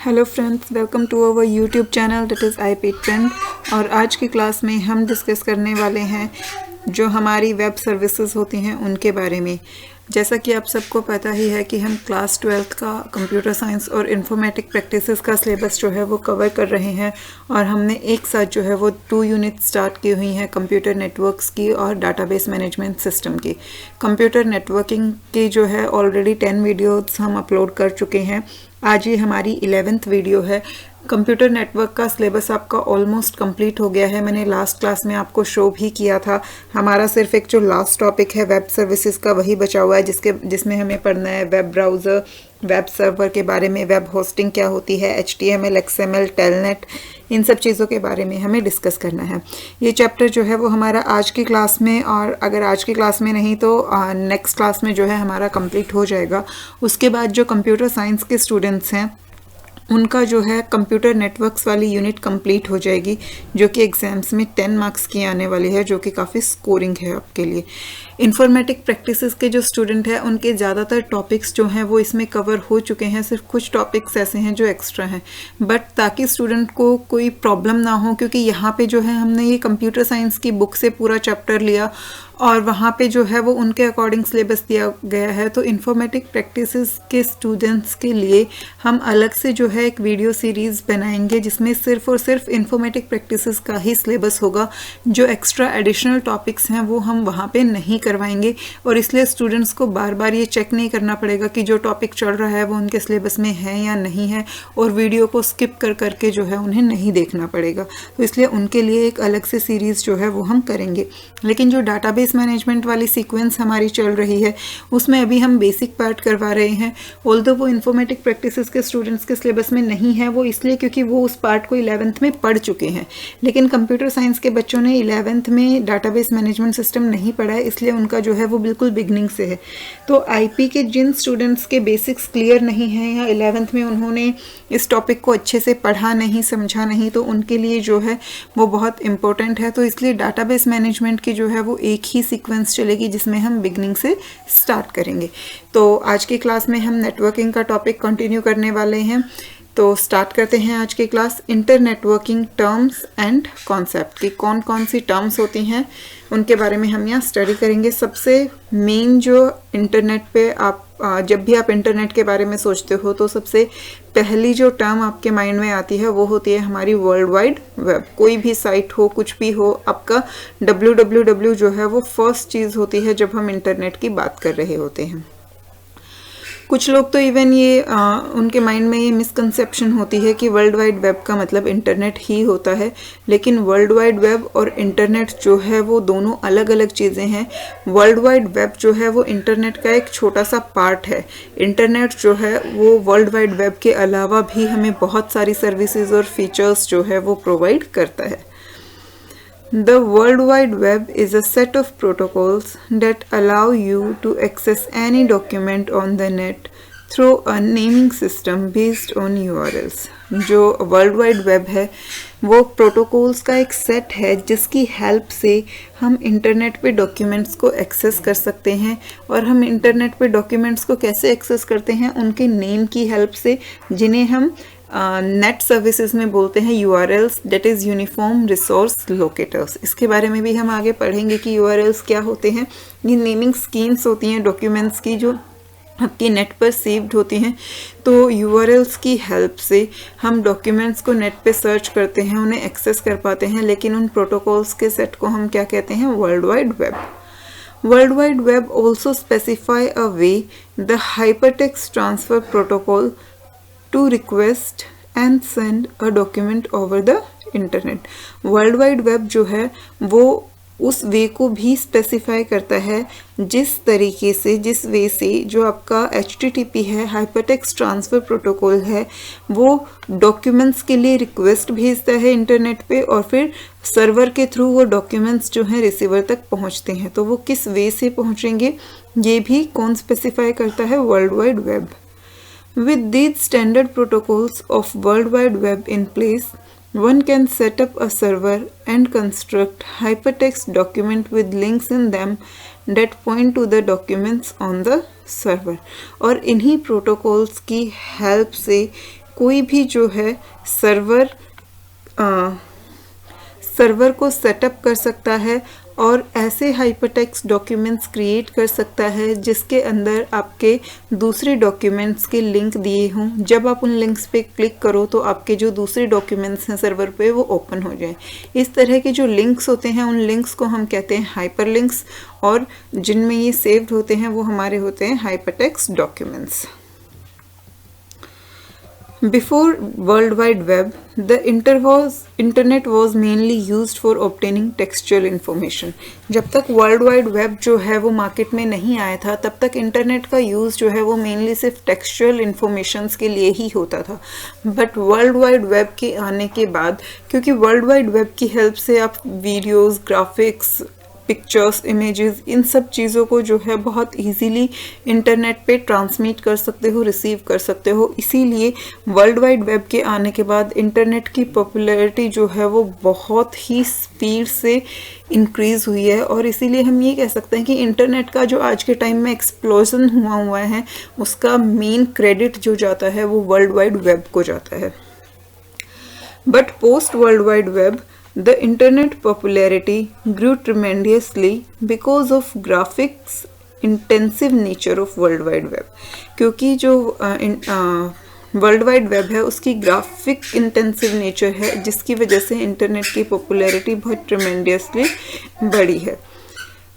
Hello friends, welcome to our YouTube channel that is IP trend. और आज की class में हम डिस्कस करने वाले हैं जो हमारी वेब सर्विसेज होती हैं उनके बारे में। जैसा कि आप सबको पता ही है कि हम क्लास 12th का कंप्यूटर साइंस और इंफॉर्मेटिक प्रैक्टिसेस का सिलेबस जो है वो कवर कर रहे हैं और हमने एक साथ जो है वो 2 यूनिट स्टार्ट की हुई हैं कंप्यूटर नेटवर्क्स की और डाटाबेस मैनेजमेंट सिस्टम की। कंप्यूटर नेटवर्किंग की जो है ऑलरेडी 10 वीडियोस हम अपलोड कर चुके हैं। आज ये हमारी 11th वीडियो है। कंप्यूटर नेटवर्क का सिलेबस आपका ऑलमोस्ट कंप्लीट हो गया है। मैंने लास्ट क्लास में आपको शो भी किया था। हमारा सिर्फ एक जो लास्ट टॉपिक है वेब सर्विसेज का वही बचा हुआ है जिसमें हमें पढ़ना है वेब ब्राउज़र, वेब सर्वर के बारे में, वेब होस्टिंग क्या होती है, HTML, XML, टेलनेट, इन सब चीज़ों के बारे में हमें डिस्कस करना है। ये चैप्टर जो है वो हमारा आज की क्लास में, और अगर आज की क्लास में नहीं तो नेक्स्ट क्लास में जो है हमारा कंप्लीट हो जाएगा। उसके बाद जो कंप्यूटर साइंस के स्टूडेंट्स हैं उनका जो है कंप्यूटर नेटवर्क्स वाली यूनिट कंप्लीट हो जाएगी, जो कि एग्ज़ाम्स में 10 मार्क्स की आने वाली है, जो कि काफ़ी स्कोरिंग है आपके लिए। इंफॉर्मेटिक प्रैक्टिसेस के जो स्टूडेंट हैं उनके ज़्यादातर टॉपिक्स जो हैं वो इसमें कवर हो चुके हैं। सिर्फ कुछ टॉपिक्स ऐसे हैं जो एक्स्ट्रा हैं, बट ताकि स्टूडेंट को कोई प्रॉब्लम ना हो, क्योंकि यहाँ पे जो है हमने ये कंप्यूटर साइंस की बुक से पूरा चैप्टर लिया और वहाँ पे जो है वो उनके अकॉर्डिंग सिलेबस दिया गया है। तो इंफॉर्मेटिक प्रैक्टिसेस के स्टूडेंट्स के लिए हम अलग से जो है एक वीडियो सीरीज़ बनाएंगे जिसमें सिर्फ और सिर्फ इंफॉर्मेटिक प्रैक्टिसेस का ही सिलेबस होगा। जो एक्स्ट्रा एडिशनल टॉपिक्स हैं वो हम वहाँ पे नहीं करवाएंगे, और इसलिए स्टूडेंट्स को बार बार ये चेक नहीं करना पड़ेगा कि जो टॉपिक चल रहा है वो उनके सिलेबस में है या नहीं है, और वीडियो को स्किप कर करके जो है उन्हें नहीं देखना पड़ेगा। तो इसलिए उनके लिए एक अलग से सीरीज़ जो है वो हम करेंगे। लेकिन जो डाटाबेस मैनेजमेंट वाली सीक्वेंस हमारी चल रही है उसमें अभी हम बेसिक पार्ट करवा रहे हैं। ऑल्दो वो इंफॉर्मेटिक प्रैक्टिसेस के स्टूडेंट्स के सिलेबस में नहीं है, वो इसलिए क्योंकि वो उस पार्ट को 11th में पढ़ चुके हैं। लेकिन कंप्यूटर साइंस के बच्चों ने 11th में डाटाबेस मैनेजमेंट सिस्टम नहीं पढ़ा है, इसलिए उनका जो है वो बिल्कुल बिगनिंग से है। तो IP के जिन स्टूडेंट्स के बेसिक्स क्लियर नहीं हैं या 11th में उन्होंने इस टॉपिक को अच्छे से पढ़ा नहीं, समझा नहीं, तो उनके लिए जो है वो बहुत इंपॉर्टेंट है। तो इसलिए डाटाबेस मैनेजमेंट की जो है वो एक ही सीक्वेंस चलेगी जिसमें हम बिगनिंग से स्टार्ट करेंगे। तो आज की क्लास में हम नेटवर्किंग का टॉपिक कंटिन्यू करने वाले हैं। तो स्टार्ट करते हैं आज की class. Inter networking terms and concept की कौन कौन सी टर्म्स होती हैं उनके बारे में हम यहाँ स्टडी करेंगे। सबसे मेन जो इंटरनेट पे आप जब भी आप इंटरनेट के बारे में सोचते हो तो सबसे पहली जो टर्म आपके माइंड में आती है वो होती है हमारी वर्ल्ड वाइड वेब। कोई भी साइट हो, कुछ भी हो, आपका www जो है वो फर्स्ट चीज़ होती है जब हम इंटरनेट की बात कर रहे होते हैं। कुछ लोग तो इवन ये उनके माइंड में ये मिसकंसेप्शन होती है कि वर्ल्ड वाइड वेब का मतलब इंटरनेट ही होता है, लेकिन वर्ल्ड वाइड वेब और इंटरनेट जो है वो दोनों अलग अलग चीज़ें हैं। वर्ल्ड वाइड वेब जो है वो इंटरनेट का एक छोटा सा पार्ट है। इंटरनेट जो है वो वर्ल्ड वाइड वेब के अलावा भी हमें बहुत सारी सर्विसेज और फीचर्स जो है वो प्रोवाइड करता है। The World Wide Web is a set of protocols that allow you to access any document on the net through a naming system based on URLs. जो वर्ल्ड वाइड वेब है वो protocols का एक set है जिसकी help से हम internet पे डॉक्यूमेंट्स को एक्सेस कर सकते हैं। और हम इंटरनेट पे डॉक्यूमेंट्स को कैसे एक्सेस करते हैं? उनके नेम की हेल्प से, जिन्हें हम नेट सर्विसेज में बोलते हैं URLs, that is uniform resource locators. इसके बारे में भी हम आगे पढ़ेंगे कि URLs क्या होते हैं। ये नेमिंग स्कीम्स होती हैं डॉक्यूमेंट्स की जो आपकी नेट पर सेव्ड होती हैं। तो URLs की हेल्प से हम डॉक्यूमेंट्स को नेट पे सर्च करते हैं, उन्हें एक्सेस कर पाते हैं। लेकिन उन प्रोटोकॉल्स के सेट को हम क्या कहते हैं? World wide web. World Wide Web also specify a way the hypertext transfer protocol to request and send a document over the internet. World wide web जो है वो उस वे को भी स्पेसिफाई करता है जिस तरीके से, जिस वे से जो आपका HTTP है, हाइपरटेक्स्ट ट्रांसफ़र प्रोटोकॉल है, वो डॉक्यूमेंट्स के लिए रिक्वेस्ट भेजता है इंटरनेट पे और फिर सर्वर के थ्रू वो डॉक्यूमेंट्स जो हैं रिसीवर तक पहुंचते हैं। तो वो किस वे से पहुंचेंगे ये भी कौन स्पेसिफाई करता है? World wide web. With these standard protocols of World Wide Web in place, one can set up a server and construct hypertext document with links in them that point to the documents on the server. और इन्हीं protocols की help से कोई भी जो है server को setup कर सकता है और ऐसे हाइपरटेक्स्ट डॉक्यूमेंट्स क्रिएट कर सकता है जिसके अंदर आपके दूसरे डॉक्यूमेंट्स के लिंक दिए हों। जब आप उन लिंक्स पे क्लिक करो तो आपके जो दूसरे डॉक्यूमेंट्स हैं सर्वर पे वो ओपन हो जाए। इस तरह के जो लिंक्स होते हैं उन लिंक्स को हम कहते हैं हाइपरलिंक्स, और जिनमें ये सेव्ड होते हैं वो हमारे होते हैं hypertext documents. Before World Wide Web, the internet was mainly used for obtaining textual information. जब तक वर्ल्ड वाइड वेब जो है वो मार्केट में नहीं आया था तब तक इंटरनेट का यूज़ जो है वो मेनली सिर्फ टेक्सचुअल इन्फॉर्मेशंस के लिए ही होता था। बट वर्ल्ड वाइड वेब के आने के बाद, क्योंकि वर्ल्ड वाइड वेब की हेल्प से आप वीडियोस, ग्राफिक्स, पिक्चर्स, इमेजेस, इन सब चीज़ों को जो है बहुत इजीली इंटरनेट पे ट्रांसमिट कर सकते हो, रिसीव कर सकते हो। इसीलिए वर्ल्ड वाइड वेब के आने के बाद इंटरनेट की पॉपुलैरिटी जो है वो बहुत ही स्पीड से इंक्रीज़ हुई है, और इसीलिए हम ये कह सकते हैं कि इंटरनेट का जो आज के टाइम में एक्सप्लोजन हुआ है उसका मेन क्रेडिट जो जाता है वो वर्ल्ड वाइड वेब को जाता है। But post world wide web the internet popularity grew tremendously because of graphics intensive nature of world wide web, क्योंकि जो वर्ल्ड वाइड वेब है उसकी ग्राफिक इंटेंसिव नेचर है जिसकी वजह से इंटरनेट की पॉपुलैरिटी बहुत ट्रेमेंडियसली बढ़ी है।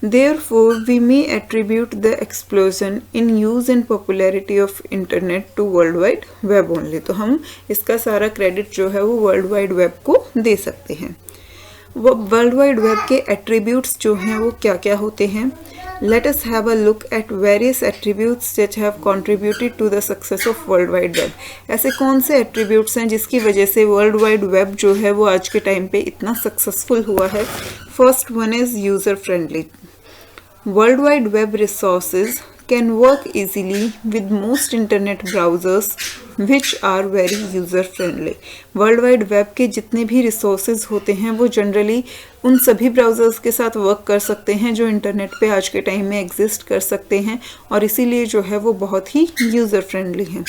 Therefore, we may attribute the explosion in use and popularity of internet to world wide web only। तो हम इसका सारा क्रेडिट जो है वो वर्ल्ड वाइड वेब को दे सकते हैं। वो वर्ल्ड वाइड वेब के एट्रीब्यूट्स जो हैं वो क्या क्या होते हैं? Let us have a look at various attributes that have contributed to the success of World Wide Web। ऐसे कौन से एट्रीब्यूट्स हैं जिसकी वजह से वर्ल्ड वाइड वेब जो है वो आज के टाइम पे इतना सक्सेसफुल हुआ है? First one is user friendly. World Wide Web resources can work easily with most internet browsers which are very user friendly। World Wide Web के जितने भी resources होते हैं वो जनरली उन सभी ब्राउज़र्स के साथ वर्क कर सकते हैं जो इंटरनेट पे आज के टाइम में एग्जिस्ट कर सकते हैं, और इसीलिए जो है वो बहुत ही यूज़र फ्रेंडली हैं।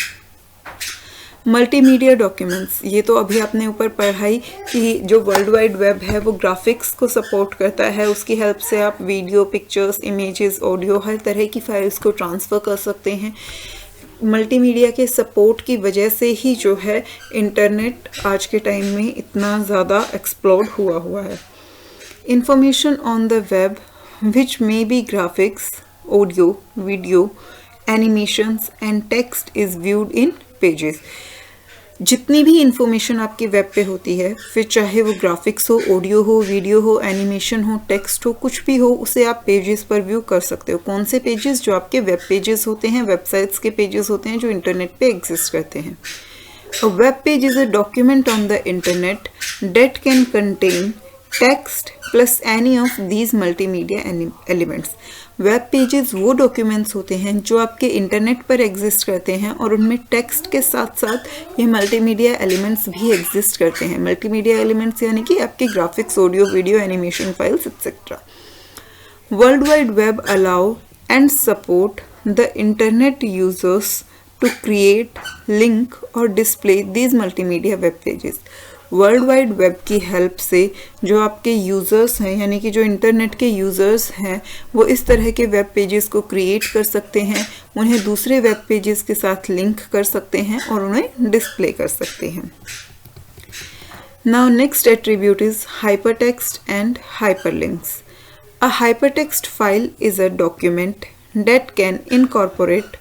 मल्टीमीडिया डॉक्यूमेंट्स, ये तो अभी आपने ऊपर पढ़ाई कि जो वर्ल्ड वाइड वेब है वो ग्राफिक्स को सपोर्ट करता है, उसकी हेल्प से आप वीडियो, पिक्चर्स, इमेजेस, ऑडियो, हर तरह की फाइल्स को ट्रांसफ़र कर सकते हैं। मल्टीमीडिया के सपोर्ट की वजह से ही जो है इंटरनेट आज के टाइम में इतना ज़्यादा एक्सप्लोड हुआ है। Information on the web which may be graphics, audio, video, animations and text is viewed in pages. जितनी भी इंफॉर्मेशन आपकी वेब पे होती है, फिर चाहे वो ग्राफिक्स हो, ऑडियो हो, वीडियो हो, एनिमेशन हो, टेक्स्ट हो, कुछ भी हो, उसे आप पेजेस पर व्यू कर सकते हो। कौन से पेजेस? जो आपके वेब पेजेस होते हैं, वेबसाइट्स के पेजेस होते हैं जो इंटरनेट पे एग्जिस्ट करते हैं। A web page is a document on the internet that can contain text plus any of these multimedia elements. Web pages वो डॉक्यूमेंट्स होते हैं जो आपके इंटरनेट पर एग्जिस्ट करते हैं और उनमें टेक्स्ट के साथ साथ ये मल्टीमीडिया एलिमेंट्स भी एग्जिस्ट करते हैं। मल्टीमीडिया एलिमेंट्स यानी कि आपके graphics, audio, video, animation files etcetera. World wide web allow and support the internet users to create, link और display these multimedia web pages. World wide web की help से जो आपके यूज़र्स हैं, यानी कि जो इंटरनेट के यूज़र्स हैं, वो इस तरह के वेब पेजेस को क्रिएट कर सकते हैं, उन्हें दूसरे वेब पेजेस के साथ लिंक कर सकते हैं और उन्हें डिस्प्ले कर सकते हैं। Now next attribute is hypertext and hyperlinks. A hypertext file is a document that can incorporate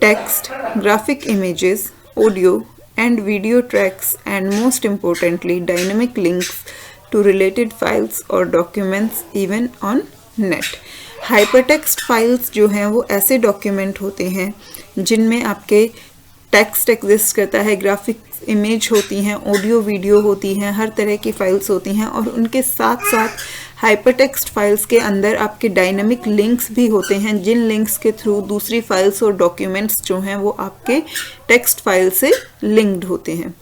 text, graphic images, audio and video tracks and most importantly dynamic links to related files or documents even on net। hypertext files जो हैं वो ऐसे document होते हैं जिनमें आपके text exist करता है, ग्राफिक्स इमेज होती हैं, ऑडियो वीडियो होती हैं, हर तरह की फाइल्स होती हैं, और उनके साथ साथ हाइपरटेक्स्ट फाइल्स के अंदर आपके डायनामिक लिंक्स भी होते हैं जिन लिंक्स के थ्रू दूसरी फाइल्स और डॉक्यूमेंट्स जो हैं वो आपके टेक्स्ट फाइल से लिंक्ड होते हैं।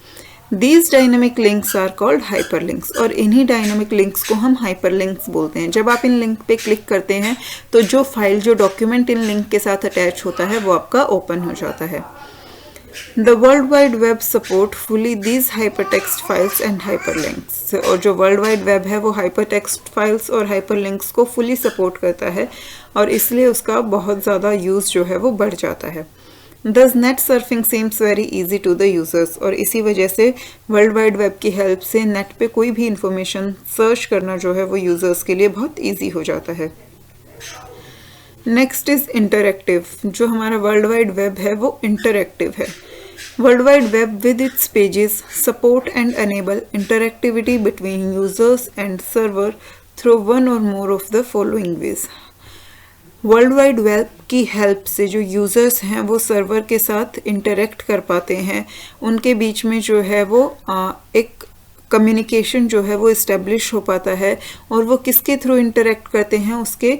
These dynamic links are called hyperlinks, और इन्हीं डायनामिक लिंक्स को हम हाइपरलिंक्स बोलते हैं। जब आप इन लिंक पे क्लिक करते हैं तो जो फाइल, जो डॉक्यूमेंट इन लिंक के साथ अटैच होता है वो आपका ओपन हो जाता है। The world wide web support fully these hypertext files and hyperlinks. और जो वर्ल्ड वाइड वेब है वो हाइपरटेक्स्ट फाइल्स और हाइपरलिंक्स को फुली सपोर्ट करता है और इसलिए उसका बहुत ज़्यादा यूज़ जो है वो बढ़ जाता है। Thus net surfing seems very easy to the users. और इसी वजह से वर्ल्ड वाइड वेब की हेल्प से नेट पे कोई भी इंफॉर्मेशन सर्च करना जो है वो यूज़र्स के लिए बहुत ईजी हो जाता है। Next is interactive. जो हमारा वर्ल्ड वाइड वेब है वो इंटरैक्टिव है। World wide web with its pages support and enable interactivity between users and server through one or more of the following ways. World wide web की help से जो users हैं वो server के साथ इंटरेक्ट कर पाते हैं, उनके बीच में जो है वो एक कम्युनिकेशन जो है वो इस्टेब्लिश हो पाता है। और वो किसके थ्रू इंटरेक्ट करते हैं, उसके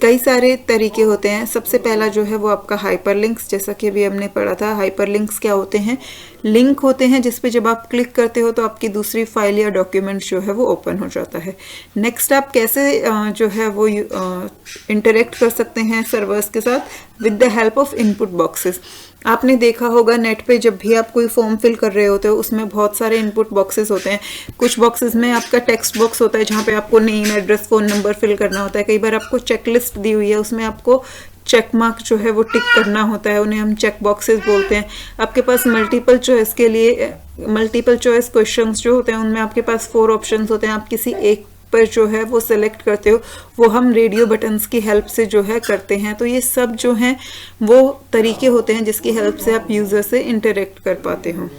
कई सारे तरीके होते हैं। सबसे पहला जो है वो आपका हाइपरलिंक्स, जैसा कि अभी हमने पढ़ा था। हाइपरलिंक्स क्या होते हैं? लिंक होते हैं जिस पे जब आप क्लिक करते हो तो आपकी दूसरी फाइल या डॉक्यूमेंट जो है वो ओपन हो जाता है। नेक्स्ट आप कैसे जो है वो इंटरेक्ट कर सकते हैं सर्वर्स के साथ? With the help of input boxes. आपने देखा होगा नेट पे जब भी आप कोई फॉर्म फिल कर रहे होते हो उसमें बहुत सारे इनपुट बॉक्सेस होते हैं। कुछ बॉक्सेस में आपका टेक्स्ट बॉक्स होता है जहाँ पे आपको name, address, phone number fill करना होता है। कई बार आपको चेकलिस्ट दी हुई है, उसमें आपको चेक मार्क जो है वो टिक करना होता है, उन्हें हम चेक बॉक्सेस बोलते हैं। आपके पास मल्टीपल चॉइस के लिए मल्टीपल चॉइस क्वेश्चंस जो होते हैं उनमें आपके पास 4 ऑप्शंस होते हैं। आप किसी एक पर जो है वो सिलेक्ट करते हो, वो हम रेडियो बटन्स की हेल्प से जो है करते हैं। तो ये सब जो हैं वो तरीके होते हैं जिसकी हेल्प से आप यूज़र से इंटरेक्ट कर पाते हो।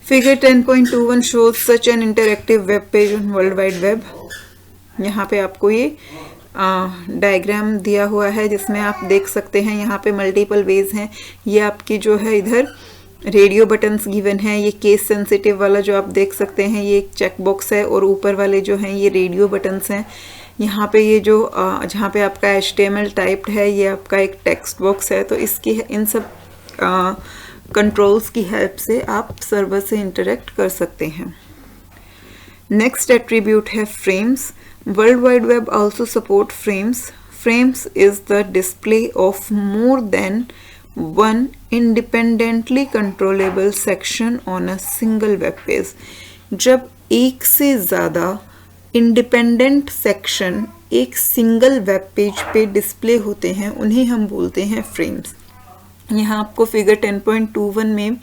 Figure 10.21 shows such an interactive web page on world wide web. यहाँ पे आपको ये डायग्राम दिया हुआ है जिसमें आप देख सकते हैं यहाँ पे मल्टीपल वेज हैं। ये आपकी जो है इधर रेडियो बटन्स गिवन है। ये केस सेंसिटिव वाला जो आप देख सकते हैं ये एक चेक बॉक्स है और ऊपर वाले जो हैं ये रेडियो बटन्स हैं। यहाँ पे ये जो जहाँ पे आपका HTML टाइप्ड है ये आपका एक टेक्स्ट बॉक्स है। तो इसकी इन सब कंट्रोल्स की हेल्प से आप सर्वर से इंटरेक्ट कर सकते हैं। नेक्स्ट एट्रीब्यूट है frames. World wide web also support frames. Frames is the display of more than one independently controllable section on a single web page। जब एक से ज़्यादा इंडिपेंडेंट सेक्शन एक सिंगल वेब पेज पे डिस्प्ले होते हैं उन्हें हम बोलते हैं फ्रेम्स। यहाँ आपको फिगर 10.21 में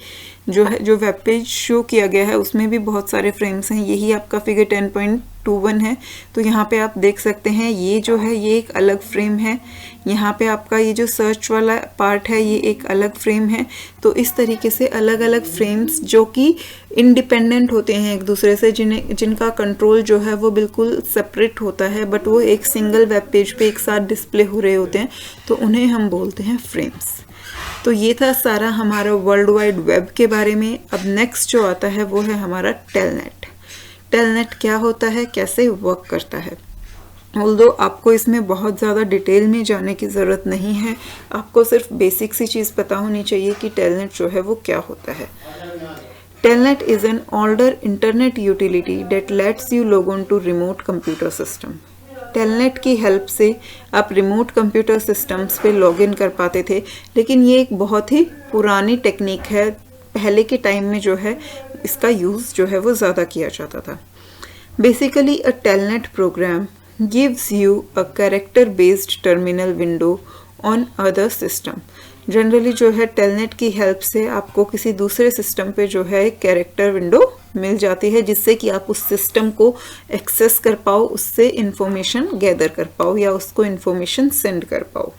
जो है जो वेब पेज शो किया गया है उसमें भी बहुत सारे फ्रेम्स हैं। यही आपका फिगर 10.21 है। तो यहाँ पे आप देख सकते हैं ये जो है ये एक अलग फ्रेम है। यहाँ पे आपका ये जो सर्च वाला पार्ट है ये एक अलग फ्रेम है। तो इस तरीके से अलग अलग फ्रेम्स जो कि इंडिपेंडेंट होते हैं एक दूसरे से, जिनका कंट्रोल जो है वो बिल्कुल सेपरेट होता है, बट वो एक सिंगल वेब पेज पे एक साथ डिस्प्ले हो रहे होते हैं, तो उन्हें हम बोलते हैं फ्रेम्स। तो ये था सारा हमारा वर्ल्ड वाइड वेब के बारे में। अब नेक्स्ट जो आता है वो है हमारा टेलनेट। टेलनेट क्या होता है, कैसे वर्क करता है? ऑल्दो आपको इसमें बहुत ज़्यादा डिटेल में जाने की ज़रूरत नहीं है, आपको सिर्फ बेसिक सी चीज़ पता होनी चाहिए कि टेलनेट जो है वो क्या होता है। Telnet is an older internet utility that lets you log on to remote computer system. Telnet की हेल्प से आप रिमोट कंप्यूटर सिस्टम्स पे लॉगिन कर पाते थे, लेकिन ये एक बहुत ही पुरानी टेक्निक है। पहले के टाइम में जो है इसका यूज़ जो है वो ज़्यादा किया जाता था। Basically a Telnet program gives you a character based terminal window on other system. Generally जो है टेलनेट की हेल्प से आपको किसी दूसरे सिस्टम पे जो है एक कैरेक्टर विंडो मिल जाती है जिससे कि आप उस सिस्टम को एक्सेस कर पाओ, उससे इंफॉर्मेशन गैदर कर पाओ या उसको इंफॉर्मेशन सेंड कर पाओ।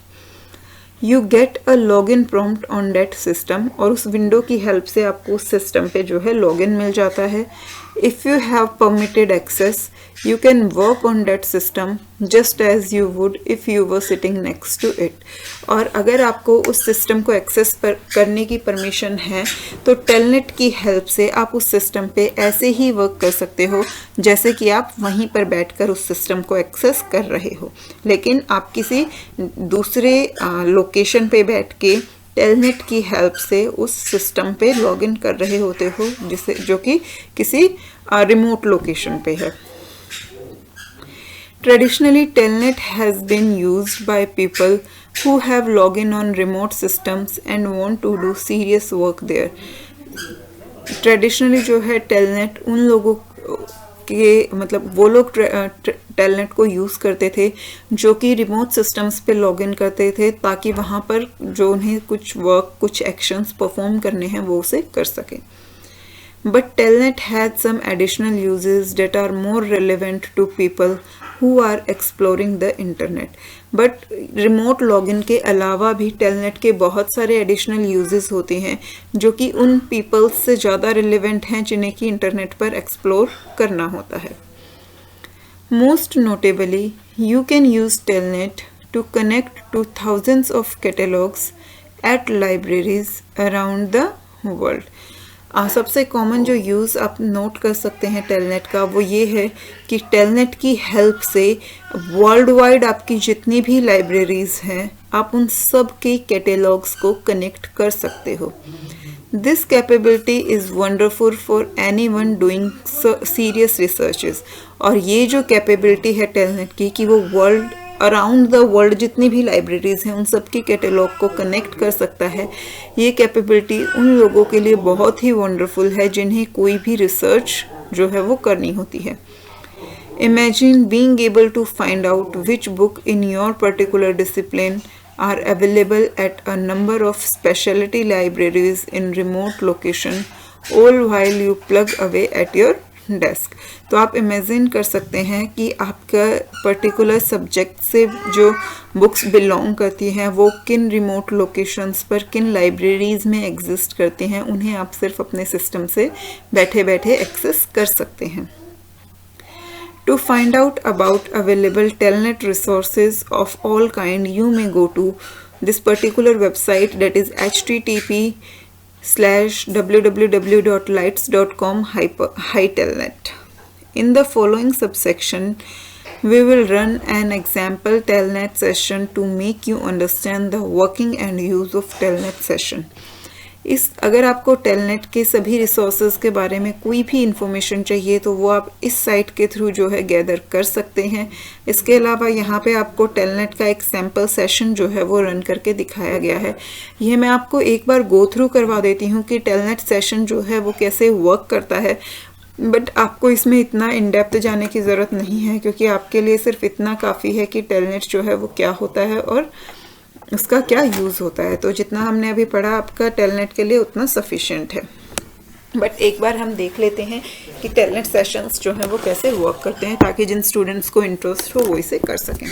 You get a login prompt on that system, और उस विंडो की हेल्प से आपको उस सिस्टम पे जो है लॉगिन मिल जाता है। If you have permitted access you can work on that system just as you would if you were sitting next to it। और अगर आपको उस सिस्टम को एक्सेस करने की परमिशन है तो टेलनेट की हेल्प से आप उस सिस्टम पे ऐसे ही वर्क कर सकते हो जैसे कि आप वहीं पर बैठकर उस सिस्टम को एक्सेस कर रहे हो, लेकिन आप किसी दूसरे लोकेशन पे बैठ के टेलनेट की हेल्प से उस सिस्टम पे लॉगिन कर रहे होते हो जो कि किसी रिमोट लोकेशन पे है। Traditionally, Telnet has been used by people who have login on remote systems and want to do serious work there. Traditionally जो है टेलनेट उन लोगों के मतलब वो लोग टेलनेट को यूज़ करते थे जो कि रिमोट सिस्टम्स पे लॉगिन करते थे ताकि वहाँ पर जो उन्हें कुछ वर्क कुछ एक्शंस परफॉर्म करने हैं वो उसे कर सकें. But Telnet had some additional uses that are more relevant to people who are exploring the internet. But remote login के अलावा भी Telnet के बहुत सारे additional uses होते हैं जो कि उन people से ज़्यादा relevant हैं जिन्हें कि इंटरनेट पर explore करना होता है. Most notably, you can use Telnet to connect to thousands of catalogs at libraries around the world. सबसे कॉमन जो यूज़ आप नोट कर सकते हैं टेलनेट का वो ये है कि टेलनेट की हेल्प से वर्ल्ड वाइड आपकी जितनी भी लाइब्रेरीज़ हैं आप उन सब के कैटलॉग्स को कनेक्ट कर सकते हो. This capability is wonderful for anyone doing serious researches. और ये जो कैपेबिलिटी है टेलनेट की कि वो वर्ल्ड अराउंड द वर्ल्ड जितनी भी लाइब्रेरीज़ हैं उन सब की कैटलॉग को कनेक्ट कर सकता है. ये कैपेबिलिटी उन लोगों के लिए बहुत ही वंडरफुल है जिन्हें कोई भी रिसर्च जो है वो करनी होती है. Imagine being able to find out which book in your particular discipline are available at a number of speciality libraries in remote location all while you plug away at your desk. तो आप imagine कर सकते हैं कि आपका particular subject से जो books belong करती हैं वो किन रिमोट लोकेशंस पर किन लाइब्रेरीज़ में एग्जिस्ट करती हैं उन्हें आप सिर्फ अपने सिस्टम से बैठे बैठे एक्सेस कर सकते हैं. To find out about available Telnet resources of all kind, you may go to this particular website, that is http://www.lights.com/telnet. In the following subsection, we will run an example Telnet session to make you understand the working and use of Telnet session. अगर आपको telnet के सभी resources के बारे में कोई भी information चाहिए तो वो आप इस साइट के थ्रू जो है गैदर कर सकते हैं. इसके अलावा यहाँ पे आपको टेलनेट का एक सैम्पल सेशन जो है वो रन करके दिखाया गया है. यह मैं आपको एक बार गो थ्रू करवा देती हूँ कि टेलनेट सेशन जो है वो कैसे वर्क करता है. बट आपको इसमें इतना इन डेप्थ जाने की ज़रूरत नहीं है क्योंकि आपके लिए सिर्फ इतना काफ़ी है कि टेलनेट जो है वो क्या होता है और उसका क्या यूज़ होता है. तो जितना हमने अभी पढ़ा आपका टेलनेट के लिए उतना सफिशिएंट है. बट एक बार हम देख लेते हैं कि टेलनेट सेशंस जो हैं वो कैसे वर्क करते हैं ताकि जिन स्टूडेंट्स को इंटरेस्ट हो वो इसे कर सकें.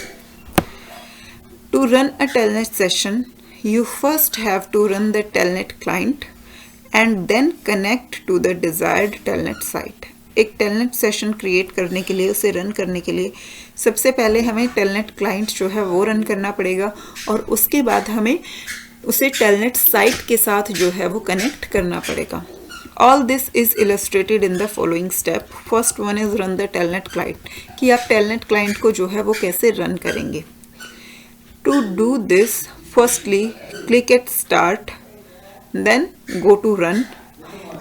To run a Telnet session you first have to run the Telnet client and then connect to the desired Telnet site. एक टेलनेट सेशन क्रिएट करने के लिए उसे रन करने के लिए सबसे पहले हमें टेलनेट क्लाइंट जो है वो रन करना पड़ेगा और उसके बाद हमें उसे टेलनेट साइट के साथ जो है वो कनेक्ट करना पड़ेगा. All this is illustrated in the following step. First one is run the Telnet client कि आप टेलनेट क्लाइंट को जो है वो कैसे रन करेंगे. To do this firstly click at start then go to run.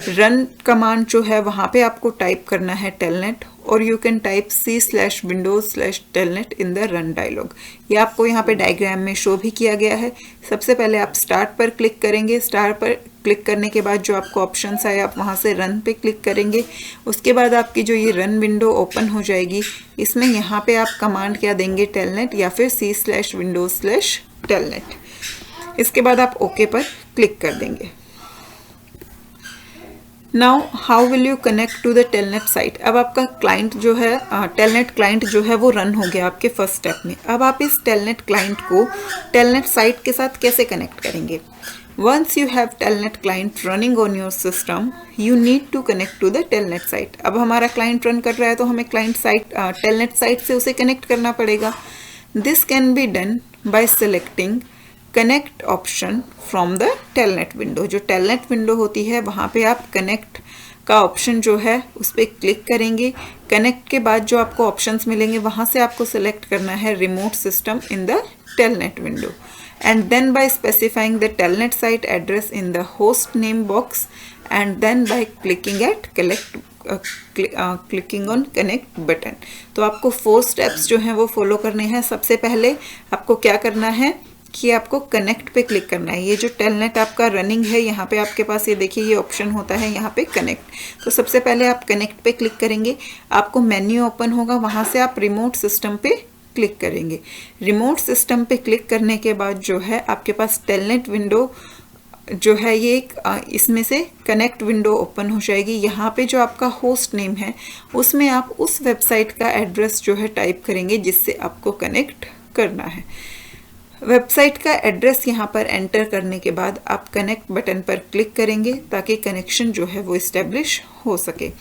Run command जो है वहाँ पे आपको टाइप करना है टेलनेट और you can type c/windows/telnet in the run dialogue. ये आपको यहाँ पे डायग्राम में शो भी किया गया है. सबसे पहले आप स्टार्ट पर क्लिक करेंगे. स्टार्ट पर क्लिक करने के बाद जो आपको ऑप्शंस आए आप वहाँ से रन पे क्लिक करेंगे. उसके बाद आपकी जो ये रन विंडो ओपन हो जाएगी. इसमें यहाँ पे आप कमांड क्या देंगे टेलनेट या फिर c/windows/telnet. इसके बाद आप ओके पर क्लिक कर देंगे. Now how will you connect to the Telnet site. अब आपका क्लाइंट जो है टेलनेट क्लाइंट जो है वो रन हो गया आपके फर्स्ट स्टेप में. अब आप इस टेलनेट क्लाइंट को टेलनेट साइट के साथ कैसे कनेक्ट करेंगे. Once you have Telnet client running on your system you need to connect to the Telnet site. अब हमारा क्लाइंट रन कर रहा है तो हमें क्लाइंट साइट टेलनेट साइट से उसे कनेक्ट करना पड़ेगा. This can be done by selecting connect option from the telnet window. जो टेलनेट विंडो होती है वहाँ पे आप कनेक्ट का ऑप्शन जो है उस पर क्लिक करेंगे. कनेक्ट के बाद जो आपको ऑप्शंस मिलेंगे वहाँ से आपको सेलेक्ट करना है remote system in the telnet window and then by specifying the telnet site address in the host name box and then by clicking on connect button. तो आपको 4 स्टेप्स जो हैं वो फॉलो करने हैं. सबसे पहले आपको क्या करना है कि आपको कनेक्ट पे क्लिक करना है। ये जो टेलनेट आपका रनिंग है, यहाँ पे आपके पास ये देखिए ये ऑप्शन होता है यहाँ पे कनेक्ट। तो सबसे पहले आप कनेक्ट पे क्लिक करेंगे, आपको मेन्यू ओपन होगा, वहाँ से आप रिमोट सिस्टम पे क्लिक करेंगे। रिमोट सिस्टम पे क्लिक करने के बाद जो है आपके पास टेलनेट विंडो जो है ये एक इसमें से कनेक्ट विंडो ओपन हो जाएगी। यहाँ पे जो आपका होस्ट नेम है उसमें आप उस वेबसाइट का एड्रेस जो है टाइप करेंगे जिससे आपको कनेक्ट करना है। वेबसाइट का एड्रेस यहाँ पर एंटर करने के बाद आप कनेक्ट बटन पर क्लिक करेंगे ताकि कनेक्शन जो है वो इस्टेब्लिश हो सके।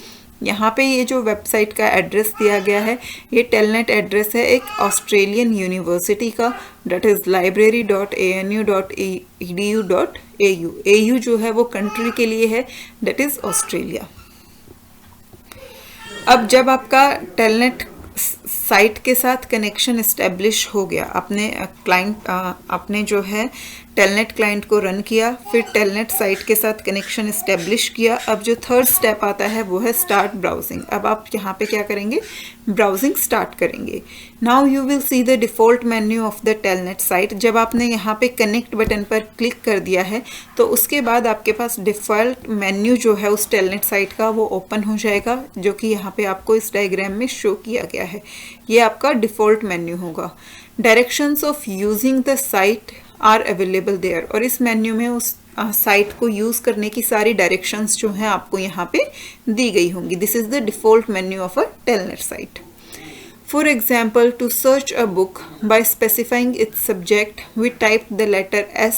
यहाँ पे ये जो वेबसाइट का एड्रेस दिया गया है ये टेलनेट एड्रेस है एक ऑस्ट्रेलियन यूनिवर्सिटी का, डेट इज़ library.anu.edu.au। AU जो है वो कंट्री के लिए है, डेट इज़ ऑस्ट्रेलिया। अब जब आपका टेलनेट साइट के साथ कनेक्शन इस्टेब्लिश हो गया, आपने जो है टेलनेट क्लाइंट को रन किया, फिर टेलनेट साइट के साथ कनेक्शन इस्टेब्लिश किया। अब जो थर्ड स्टेप आता है वो है स्टार्ट ब्राउजिंग। अब आप यहाँ पे क्या करेंगे, ब्राउजिंग स्टार्ट करेंगे। Now you will see the default menu of the Telnet site. जब आपने यहाँ पे कनेक्ट बटन पर क्लिक कर दिया है तो उसके बाद आपके पास डिफ़ॉल्ट मेन्यू जो है उस टेलनेट साइट का वो ओपन हो जाएगा, जो कि यहाँ पे आपको इस डायग्राम में शो किया गया है। ये आपका डिफ़ॉल्ट मेन्यू होगा। Directions of using the site are available there, और इस मेन्यू में उस साइट को यूज़ करने की सारी डायरेक्शंस जो हैं आपको यहाँ पे दी गई होंगी। This is the default menu of a Telnet site. For example, to search a book by specifying its subject we type the letter S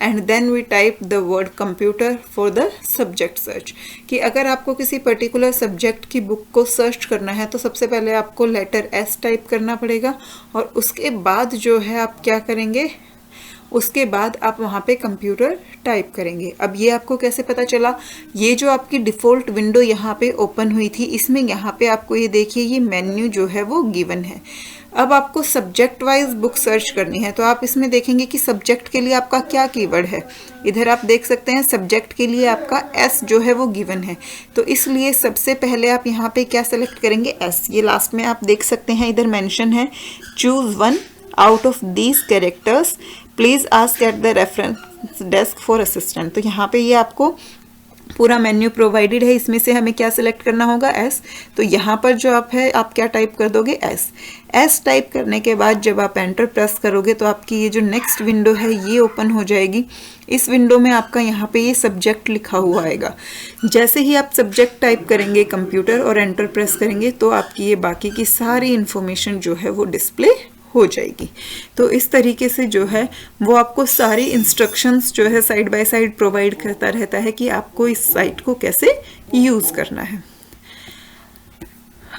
and then we type the word computer for the subject search. कि अगर आपको किसी particular subject की book को search करना है तो सबसे पहले आपको लेटर S टाइप करना पड़ेगा, और उसके बाद जो है आप क्या करेंगे, उसके बाद आप वहाँ पे कंप्यूटर टाइप करेंगे। अब ये आपको कैसे पता चला, ये जो आपकी डिफ़ॉल्ट विंडो यहाँ पे ओपन हुई थी इसमें यहाँ पे आपको ये देखिए ये मेन्यू जो है वो गिवन है। अब आपको सब्जेक्ट वाइज बुक सर्च करनी है तो आप इसमें देखेंगे कि सब्जेक्ट के लिए आपका क्या कीवर्ड है। इधर आप देख सकते हैं सब्जेक्ट के लिए आपका S जो है वो गिवन है, तो इसलिए सबसे पहले आप यहाँ पे क्या सेलेक्ट करेंगे, S। ये लास्ट में आप देख सकते हैं इधर मेंशन है, choose one out of these characters please ask at the reference desk for assistant. तो यहाँ पे ये आपको पूरा मेन्यू प्रोवाइडेड है, इसमें से हमें क्या सिलेक्ट करना होगा, S। तो यहाँ पर जो आप है आप क्या टाइप कर दोगे, S टाइप करने के बाद जब आप एंटर प्रेस करोगे तो आपकी ये जो नेक्स्ट विंडो है ये ओपन हो जाएगी। इस विंडो में आपका यहाँ पे ये सब्जेक्ट लिखा हुआ आएगा। जैसे ही आप सब्जेक्ट टाइप करेंगे कंप्यूटर और एंटर प्रेस करेंगे तो आपकी ये बाकी की सारी इन्फॉर्मेशन जो है वो डिस्प्ले हो जाएगी। तो इस तरीके से जो है वो आपको सारी इंस्ट्रक्शंस जो है साइड बाय साइड प्रोवाइड करता रहता है कि आपको इस साइट को कैसे यूज़ करना है।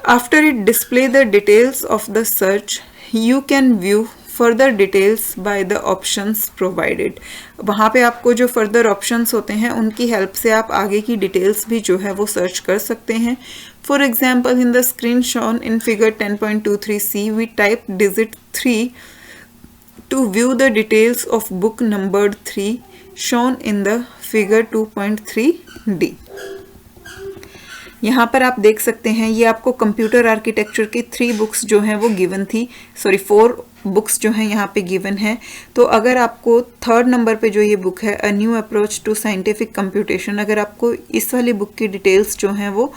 After it display the details of the search you can view further details by the options provided. वहाँ पे आपको जो फर्दर ऑप्शंस होते हैं उनकी हेल्प से आप आगे की डिटेल्स भी जो है वो सर्च कर सकते हैं। For example, in the screen shown in figure 10.23c, we type digit 3 to view the details of book numbered 3 shown in the figure 2.3d। यहाँ पर आप देख सकते हैं ये आपको कंप्यूटर आर्किटेक्चर की 3 बुक्स जो हैं वो गिवन थी, 4 बुक्स जो हैं यहाँ पे गिवन है। तो अगर आपको 3rd नंबर पे जो ये बुक है, a new approach to scientific computation, अगर आपको इस वाली बुक की डिटेल्स जो हैं वो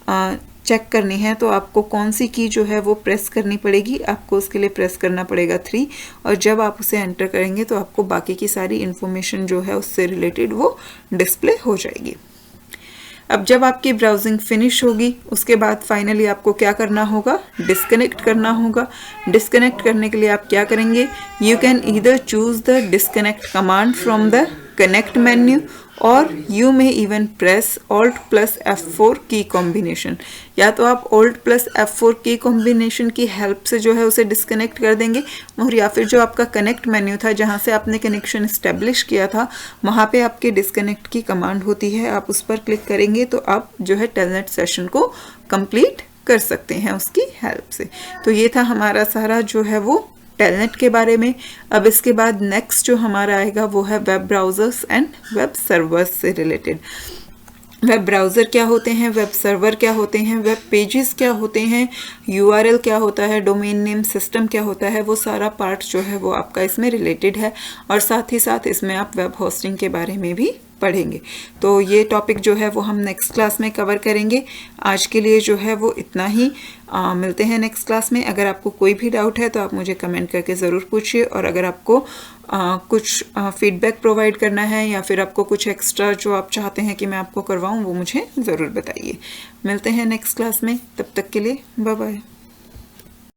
चेक करनी है तो आपको कौन सी की जो है वो प्रेस करनी पड़ेगी, आपको उसके लिए प्रेस करना पड़ेगा 3, और जब आप उसे एंटर करेंगे तो आपको बाकी की सारी इन्फॉर्मेशन जो है उससे रिलेटेड वो डिस्प्ले हो जाएगी। अब जब आपकी ब्राउजिंग फिनिश होगी उसके बाद फाइनली आपको क्या करना होगा, डिस्कनेक्ट करना होगा। डिस्कनेक्ट करने के लिए आप क्या करेंगे, you can either choose the disconnect command from the connect menu और यू में इवन प्रेस Alt + F4 की कॉम्बिनेशन, या तो आप Alt + F4 की कॉम्बिनेशन की हेल्प से जो है उसे डिस्कनेक्ट कर देंगे, और या फिर जो आपका कनेक्ट मेन्यू था जहाँ से आपने कनेक्शन इस्टेब्लिश किया था वहाँ पे आपके डिस्कनेक्ट की कमांड होती है, आप उस पर क्लिक करेंगे तो आप जो है टेलनेट सेशन को कंप्लीट कर सकते हैं उसकी हेल्प से। तो ये था हमारा सारा जो है वो टेलनेट के बारे में। अब इसके बाद नेक्स्ट जो हमारा आएगा वो है web browsers and web servers से रिलेटेड। वेब ब्राउज़र क्या होते हैं, वेब सर्वर क्या होते हैं, वेब पेजेस क्या होते हैं, यूआरएल क्या होता है, डोमेन नेम सिस्टम क्या होता है, वो सारा पार्ट जो है वो आपका इसमें रिलेटेड है। और साथ ही साथ इसमें आप वेब होस्टिंग के बारे में भी पढ़ेंगे। तो ये टॉपिक जो है वो हम नेक्स्ट क्लास में कवर करेंगे। आज के लिए जो है वो इतना ही। मिलते हैं नेक्स्ट क्लास में। अगर आपको कोई भी डाउट है तो आप मुझे कमेंट करके ज़रूर पूछिए, और अगर आपको कुछ फीडबैक प्रोवाइड करना है या फिर आपको कुछ एक्स्ट्रा जो आप चाहते हैं कि मैं आपको करवाऊँ वो मुझे ज़रूर बताइए। मिलते हैं नेक्स्ट क्लास में, तब तक के लिए बाय बाय।